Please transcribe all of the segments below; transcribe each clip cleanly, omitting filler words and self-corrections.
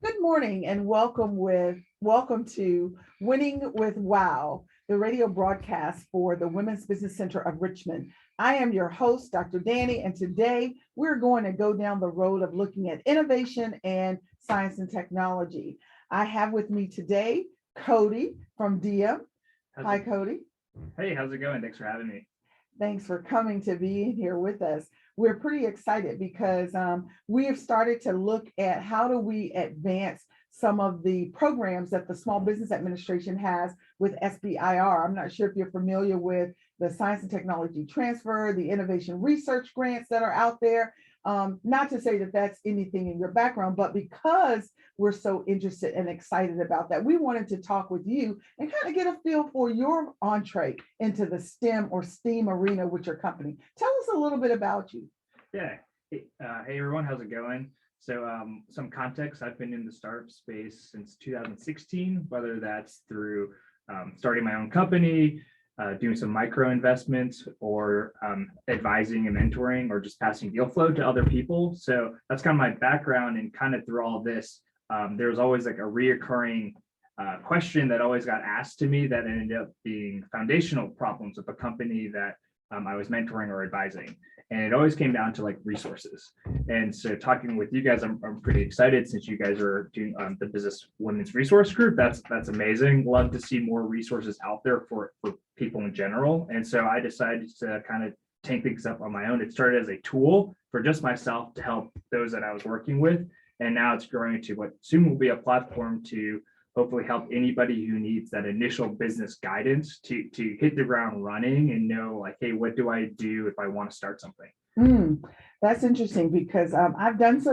Good morning and welcome to Winning with Wow, the radio broadcast for the Women's Business Center of Richmond. I am your host, Dr. Danni, and today we're going to go down the road of looking at innovation and science and technology. I have with me today Cody from DM. Hi, Cody. Hey, how's it going? Thanks for having me. Thanks for coming to be here with us. We're pretty excited because we have started to look at how do we advance some of the programs that the Small Business Administration has with SBIR. I'm not sure if you're familiar with the Science and Technology Transfer, the Innovation Research Grants that are out there. Not to say that that's anything in your background, but because we're so interested and excited about that, we wanted to talk with you and kind of get a feel for your entree into the STEM or STEAM arena with your company. Tell us a little bit about you. Yeah. Hey everyone, how's it going? So some context, I've been in the startup space since 2016, whether that's through starting my own company, doing some micro investments, or advising and mentoring, or just passing deal flow to other people. So that's kind of my background, and kind of through all this, there was always like a reoccurring question that always got asked to me that ended up being foundational problems with the company that I was mentoring or advising. And it always came down to like resources. And so talking with you guys, I'm pretty excited since you guys are doing the Business Women's Resource Group. That's amazing. Love to see more resources out there for people in general. And so I decided to kind of take things up on my own. It started as a tool for just myself to help those that I was working with. And now it's growing to what soon will be a platform to hopefully help anybody who needs that initial business guidance to hit the ground running and know like, hey, what do I do if I want to start something? That's interesting because I've done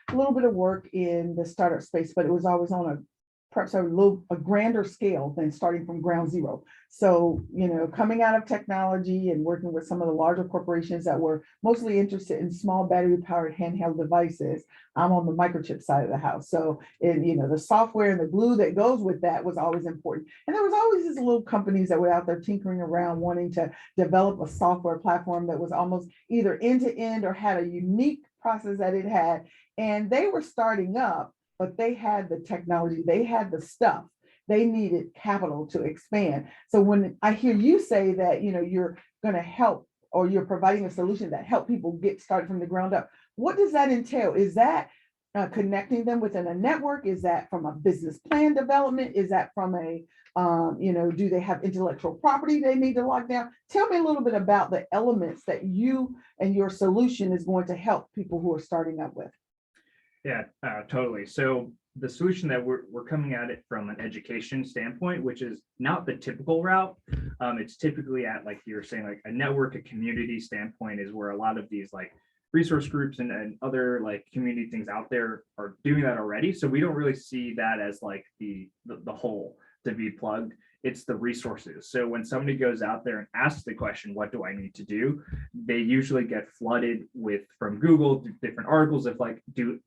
a little bit of work in the startup space, but it was always on perhaps a grander scale than starting from ground zero. So, coming out of technology and working with some of the larger corporations that were mostly interested in small battery powered handheld devices, I'm on the microchip side of the house. So, the software and the glue that goes with that was always important. And there was always these little companies that were out there tinkering around wanting to develop a software platform that was almost either end to end or had a unique process that it had. And they were starting up, but they had the technology, they had the stuff, they needed capital to expand. So when I hear you say that, you're going to help, or you're providing a solution that help people get started from the ground up, what does that entail? Is that connecting them within a network? Is that from a business plan development? Is that from do they have intellectual property they need to lock down? Tell me a little bit about the elements that you and your solution is going to help people who are starting up with. Yeah, totally. So the solution that we're coming at it from an education standpoint, which is not the typical route. It's typically at, like you're saying, like a network, a community standpoint is where a lot of these like resource groups and other like community things out there are doing that already. So we don't really see that as like the hole to be plugged. It's the resources. So when somebody goes out there and asks the question, what do I need to do? They usually get flooded with from Google different articles of like, do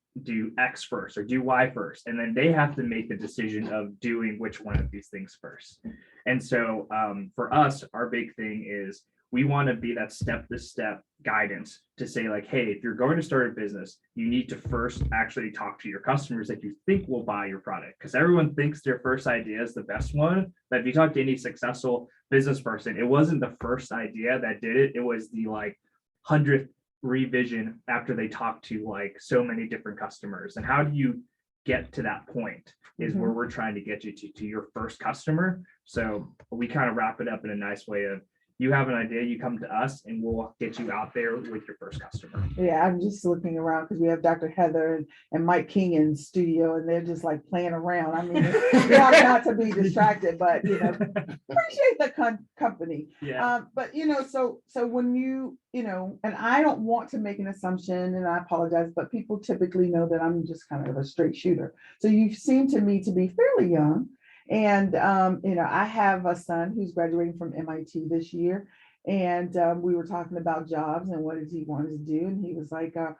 X first or do Y first. And then they have to make the decision of doing which one of these things first. And so for us, our big thing is we want to be that step-to-step guidance to say like, hey, if you're going to start a business, you need to first actually talk to your customers that you think will buy your product, because everyone thinks their first idea is the best one. But if you talk to any successful business person, it wasn't the first idea that did it. It was the like 100th revision after they talk to like so many different customers. And how do you get to that point is where we're trying to get you to your first customer. So we kind of wrap it up in a nice way of, you have an idea, you come to us and we'll get you out there with your first customer. Yeah, I'm just looking around because we have Dr. Heather and Mike King in studio, and they're just like playing around. I mean, not to be distracted, but appreciate the company. Yeah. But so when and I don't want to make an assumption, and I apologize, but people typically know that I'm just kind of a straight shooter. So you seem to me to be fairly young. And, I have a son who's graduating from MIT this year. And we were talking about jobs and what does he want to do. And he was like, I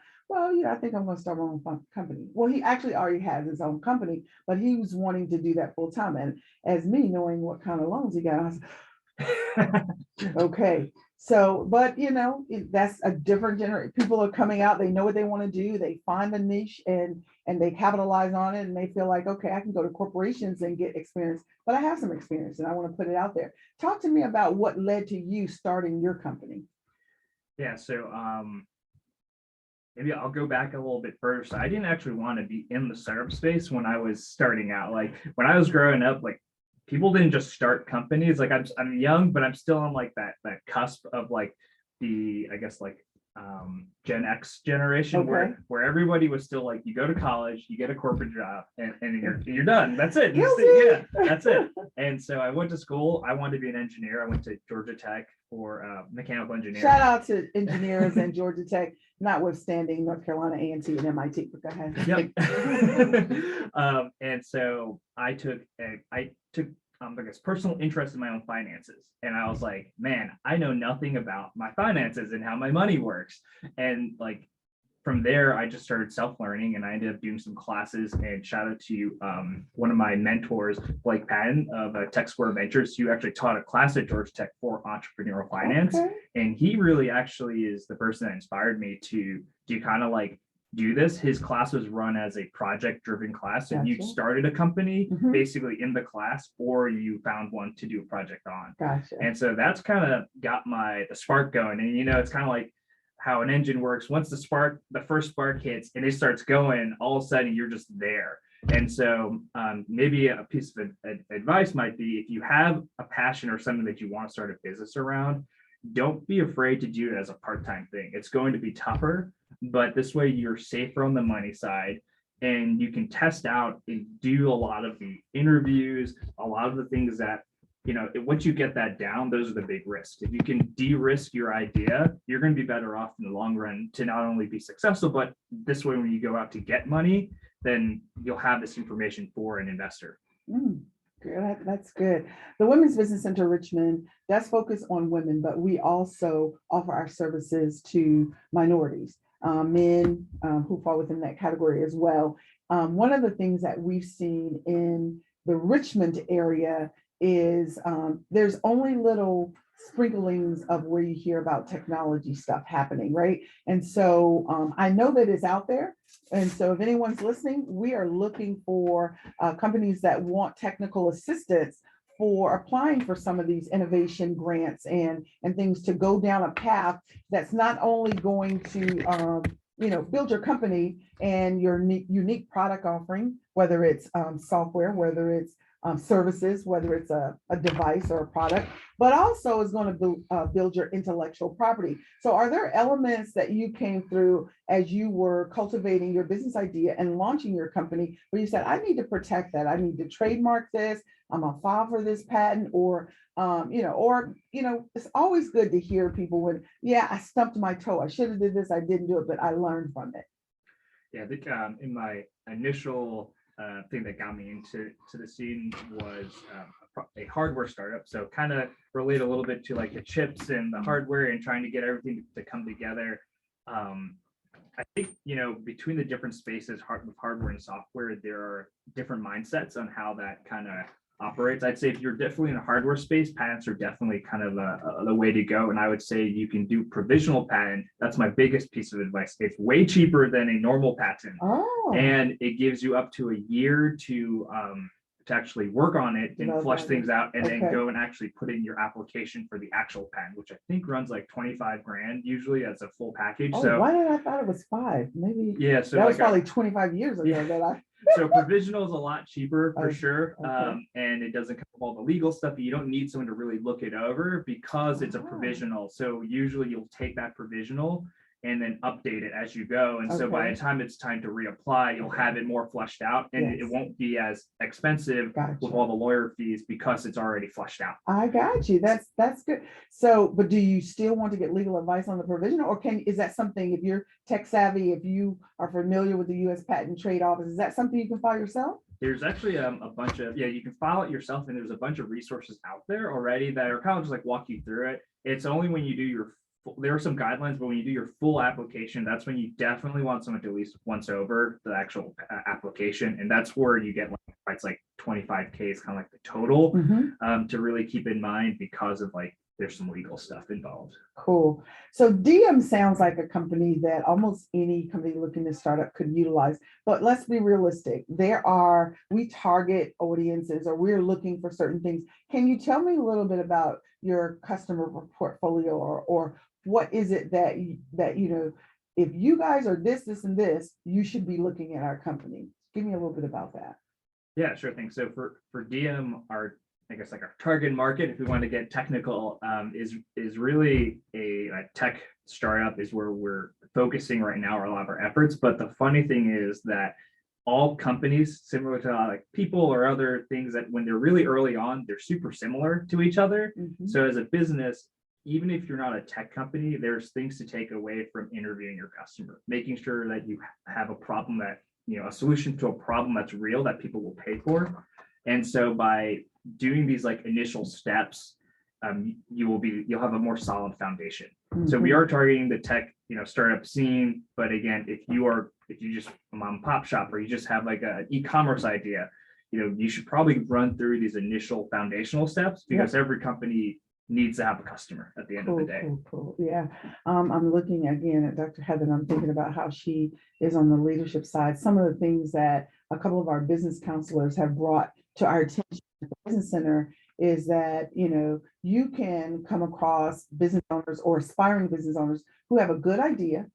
think I'm going to start my own company. Well, he actually already has his own company, but he was wanting to do that full time. And as me knowing what kind of loans he got, I was okay. So, but that's a different generation. People are coming out, they know what they want to do, they find the niche and they capitalize on it and they feel like, okay, I can go to corporations and get experience, but I have some experience and I want to put it out there. Talk to me about what led to you starting your company. Yeah, so maybe I'll go back a little bit further. So I didn't actually want to be in the startup space when I was starting out. Like when I was growing up, like people didn't just start companies. Like I'm young, but I'm still on like that cusp of like I guess like Gen X generation Okay. where everybody was still like, you go to college, you get a corporate job, and you're done. That's it. Yeah, that's it. And so I went to school. I wanted to be an engineer. I went to Georgia Tech for mechanical engineering. Shout out to engineers and Georgia Tech, notwithstanding North Carolina A&T and MIT. But go ahead. Yep. And so I took I guess personal interest in my own finances, and I was like, man, I know nothing about my finances and how my money works, and like from there I just started self-learning, and I ended up doing some classes. And shout out to one of my mentors, Blake Patton of Tech Square Ventures, who actually taught a class at Georgia Tech for entrepreneurial finance. Okay. And he really actually is the person that inspired me to kind of like do this. His class was run as a project-driven class, and you Gotcha. started a company Mhm. basically in the class, or you found one to do a project on. Gotcha. And so that's kind of got the spark going. And it's kind of like how an engine works. Once the first spark hits and it starts going, all of a sudden you're just there. And so maybe a piece of advice might be, if you have a passion or something that you want to start a business around, don't be afraid to do it as a part-time thing. It's going to be tougher, but this way you're safer on the money side, and you can test out and do a lot of the interviews, a lot of the things that, once you get that down, those are the big risks. If you can de-risk your idea, you're going to be better off in the long run to not only be successful, but this way, when you go out to get money, then you'll have this information for an investor. That's good. The Women's Business Center Richmond does focus on women, but we also offer our services to minorities, men who fall within that category as well. One of the things that we've seen in the Richmond area is there's only little sprinklings of where you hear about technology stuff happening, right? And so I know that it's out there. And so if anyone's listening, we are looking for companies that want technical assistance for applying for some of these innovation grants and things to go down a path that's not only going to build your company and your unique product offering, whether it's software, whether it's services, whether it's a device or a product, but also is going to build your intellectual property. So are there elements that you came through as you were cultivating your business idea and launching your company where you said, I need to protect that, I need to trademark this, I'm gonna file for this patent, or it's always good to hear people when, yeah, I stumped my toe, I should have did this, I didn't do it, but I learned from it. Yeah, I think in my initial thing that got me into the scene was a hardware startup. So kind of relate a little bit to like the chips and the hardware and trying to get everything to come together. I think, between the different spaces, with hardware and software, there are different mindsets on how that kind of operates. I'd say if you're definitely in a hardware space, patents are definitely kind of the way to go. And I would say you can do provisional patent. That's my biggest piece of advice. It's way cheaper than a normal patent. Oh. And it gives you up to a year to actually work on it and flush things out, and then go and actually put in your application for the actual patent, which I think runs like 25 grand usually as a full package. Oh, so why did I thought it was 5? Maybe. Yeah, so that was probably 25 years ago that I. So provisional is a lot cheaper for sure. Okay. And it doesn't cover all the legal stuff. You don't need someone to really look it over because it's a provisional. So usually you'll take that provisional and then update it as you go. And so by the time it's time to reapply, you'll have it more fleshed out, and it won't be as expensive with all the lawyer fees because it's already fleshed out. I got you. That's good. So, but do you still want to get legal advice on the provisional, or is that something, if you're tech savvy, if you are familiar with the U.S. Patent and Trade Office, is that something you can file yourself? There's actually a bunch of, you can file it yourself, and there's a bunch of resources out there already that are kind of just like walk you through it. It's only when you do there are some guidelines, but when you do your full application, that's when you definitely want someone to at least once over the actual application. And that's where you get it's like 25K is kind of like the total to really keep in mind, because of like there's some legal stuff involved. Cool. So DM sounds like a company that almost any company looking to start up could utilize. But let's be realistic. We target audiences, or we're looking for certain things. Can you tell me a little bit about your customer portfolio, or what is it that if you guys are this, and this, you should be looking at our company? Give me a little bit about that. Yeah, sure thing. So for DM, I guess like our target market, if we want to get technical, is really a tech startup is where we're focusing right now, or a lot of our efforts. But the funny thing is that all companies, similar to like people or other things, that when they're really early on, they're super similar to each other. So as a business, even if you're not a tech company, there's things to take away from interviewing your customer, making sure that you have a problem that, a solution to a problem that's real, that people will pay for. And so by doing these like initial steps, you'll have a more solid foundation. So we are targeting the tech, startup scene. But again, if you just a mom and pop shop, or you just have like an e-commerce idea, you should probably run through these initial foundational steps, because every company needs to have a customer at the end of the day. Cool. Yeah. I'm looking again at Dr. Heather, and I'm thinking about how she is on the leadership side. Some of the things that a couple of our business counselors have brought to our attention at the Business Center is that, you can come across business owners or aspiring business owners who have a good idea.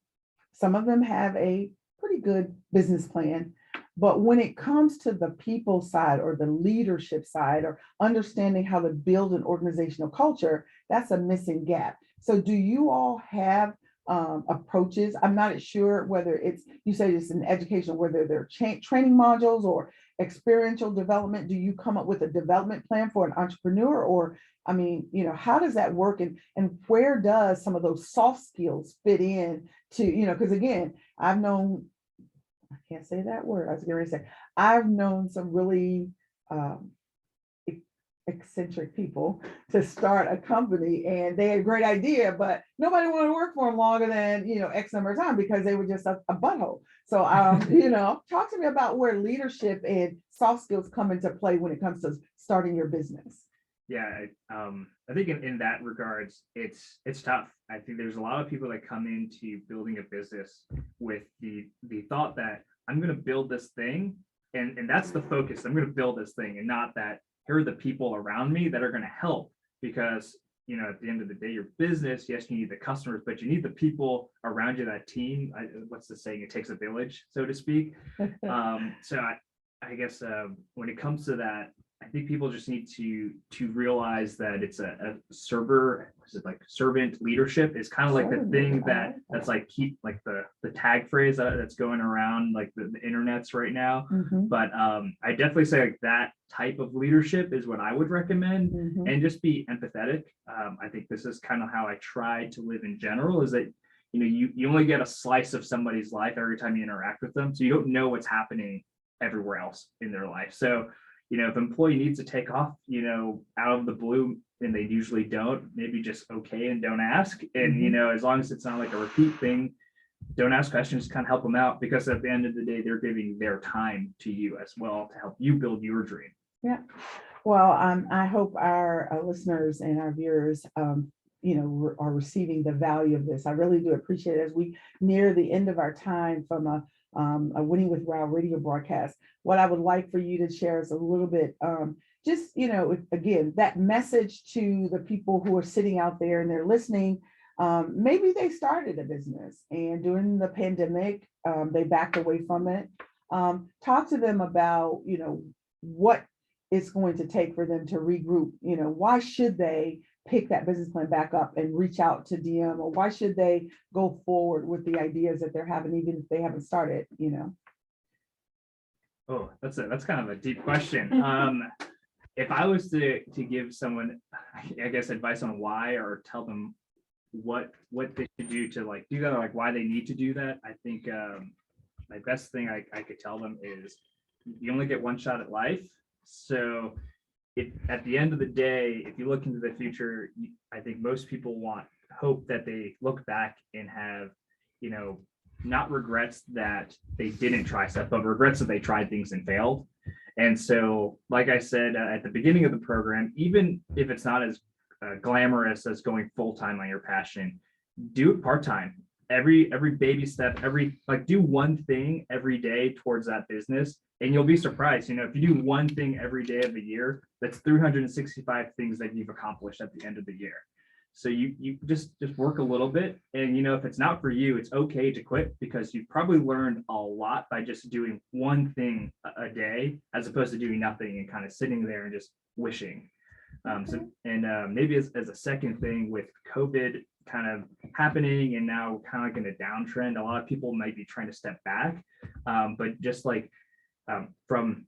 Some of them have a pretty good business plan. But when it comes to the people side, or the leadership side, or understanding how to build an organizational culture, that's a missing gap. So do you all have approaches? I'm not sure whether you say it's an education, whether they're training modules or experiential development. Do you come up with a development plan for an entrepreneur? Or, how does that work? And where does some of those soft skills fit in to, because again, I can't say that word. I was going to say, I've known some really eccentric people to start a company, and they had a great idea, but nobody wanted to work for them longer than, X number of time, because they were just a butthole. So, talk to me about where leadership and soft skills come into play when it comes to starting your business. Yeah, I think in that regards, it's tough. I think there's a lot of people that come into building a business with the thought that I'm going to build this thing, and that's the focus. I'm going to build this thing, and not that here are the people around me that are going to help. Because at the end of the day, your business, yes, you need the customers, but you need the people around you, that team. What's the saying? It takes a village, so to speak. So I guess when it comes to that, I think people just need to realize that it's a servant leadership is kind of like the thing that's like keep like the tag phrase that's going around like the internets right now. But I definitely say like that type of leadership is what I would recommend, and just be empathetic. I think this is kind of how I try to live in general, is that you only get a slice of somebody's life every time you interact with them, so you don't know what's happening everywhere else in their life. So if an employee needs to take off, out of the blue, and they usually don't, maybe just okay and don't ask. And, as long as it's not like a repeat thing, don't ask questions, kind of help them out, because at the end of the day, they're giving their time to you as well to help you build your dream. Yeah. Well, I hope our listeners and our viewers, are receiving the value of this. I really do appreciate it. As we near the end of our time from a Winning with Wow radio broadcast, what I would like for you to share is a little bit, again, that message to the people who are sitting out there and they're listening. Maybe they started a business, and during the pandemic, they backed away from it. Talk to them about, what it's going to take for them to regroup. Why should they pick that business plan back up and reach out to DM, or why should they go forward with the ideas that they're having, even if they haven't started, Oh, that's kind of a deep question. If I was to give someone, I guess, advice on why, or tell them what they should do to like do that, or like why they need to do that, I think my best thing I could tell them is you only get one shot at life. So at the end of the day, if you look into the future, I think most people hope that they look back and have, not regrets that they didn't try stuff, but regrets that they tried things and failed. And so, like I said at the beginning of the program, even if it's not as glamorous as going full-time on your passion. Do it part-time. Every baby step, do one thing every day towards that business, and you'll be surprised. If you do one thing every day of the year, that's 365 things that you've accomplished at the end of the year. So you just work a little bit, and if it's not for you, it's okay to quit, because you've probably learned a lot by just doing one thing a day, as opposed to doing nothing and kind of sitting there and just wishing. Maybe as a second thing, with COVID kind of happening and now kind of like in a downtrend, a lot of people might be trying to step back, but just from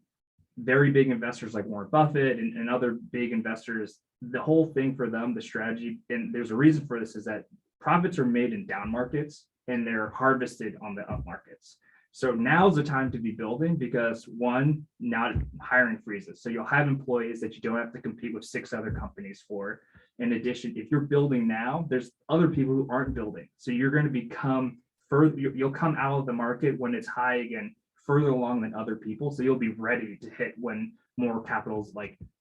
very big investors like Warren Buffett and other big investors, the whole thing for them, the strategy, and there's a reason for this, is that profits are made in down markets and they're harvested on the up markets. So now's the time to be building, because one, not hiring freezes. So you'll have employees that you don't have to compete with 6 other companies for. In addition, if you're building now, there's other people who aren't building. So you're going to become further, you'll come out of the market when it's high again, further along than other people. So you'll be ready to hit when more capital's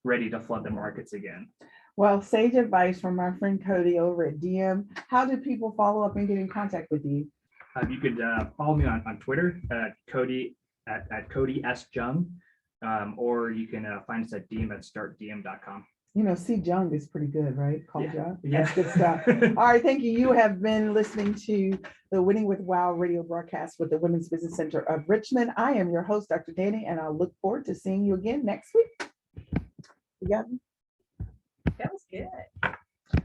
ready to flood the markets again. Well, sage advice from my friend Cody over at DM. How do people follow up and get in contact with you? You could follow me on Twitter Cody at Cody S Jung, or you can find us at DM@startdm.com. C Jung is pretty good, right? Call Jung. Yeah. That's good stuff. All right, thank you. You have been listening to the Winning with Wow radio broadcast with the Women's Business Center of Richmond. I am your host, Dr. Danni, and I look forward to seeing you again next week. You got me? That was good.